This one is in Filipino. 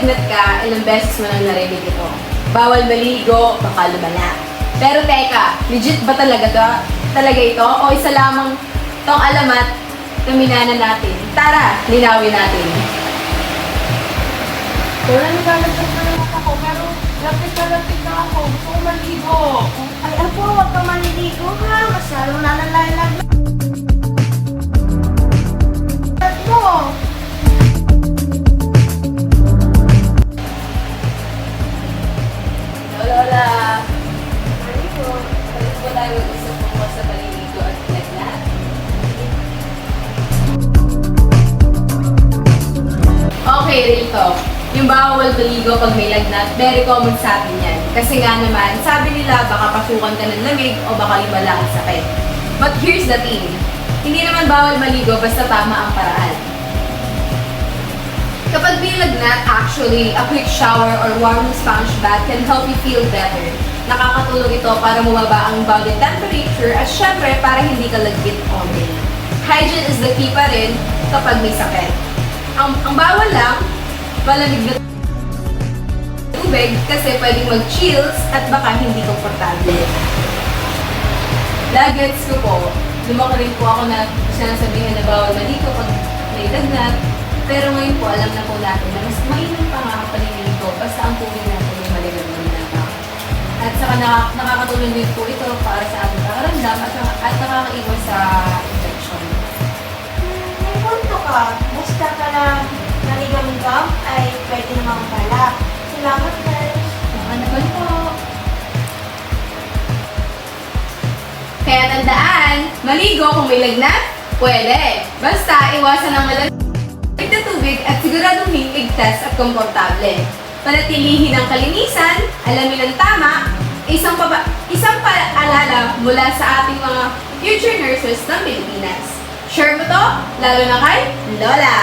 nilagnat ka, ilang beses mo nang narinig ito. Bawal maligo, baka lumala. Pero teka, legit ba talaga ito? O isa lamang tong alamat na minana natin? Tara, linawin natin. Wala, naglalagdag na naman ako, pero lapit na ako. Gusto ko maligo. Ay, apo, huwag ka maniligo ha. Masyado na nalalag mo. Lola, maligo po tayo mag-usap tungkol sa paliligo at lagnat. Okay, Rito. Yung bawal maligo pag may lagnat, very common sa atin yan. Kasi nga naman, sabi nila baka pasukan ka ng lamig o baka lumala ang sakit. But here's the thing, hindi naman bawal maligo basta tama ang paraan. Kapag may lagnat, actually, a quick shower or warm sponge bath can help you feel better. Nakakatulong ito para bumaba ang body temperature at syempre para hindi ka lagkit o rain. Hygiene is the key pa rin kapag may sakit. Ang bawal lang, malamig na tubig kasi pwedeng mag-chills at baka hindi komportable. Lagets ko po, lumaki rin po ako na sinasabihan na bawal maligo pag may lagnat. Pero ngayon po, alam na po natin na mas mainam pa nga paliligo basta ang tubig natin ay maligamig na. At saka nakakatulong din po ito para sa ating pakaramdam at nakakaiwas sa infection. May punto ka. Basta ka na naligamgam ay pwede naman pala. Salamat, guys. Naman po. Kaya tandaan, maligo kung may lagnat, pwede. Basta iwasan ang malamig na tubig at siguradong ligtas at komportable. Panatilihin ang kalinisan, alamin ang tama, isang paalala mula sa ating mga future nurses ng Pilipinas. Share mo to, lalo na kay Lola!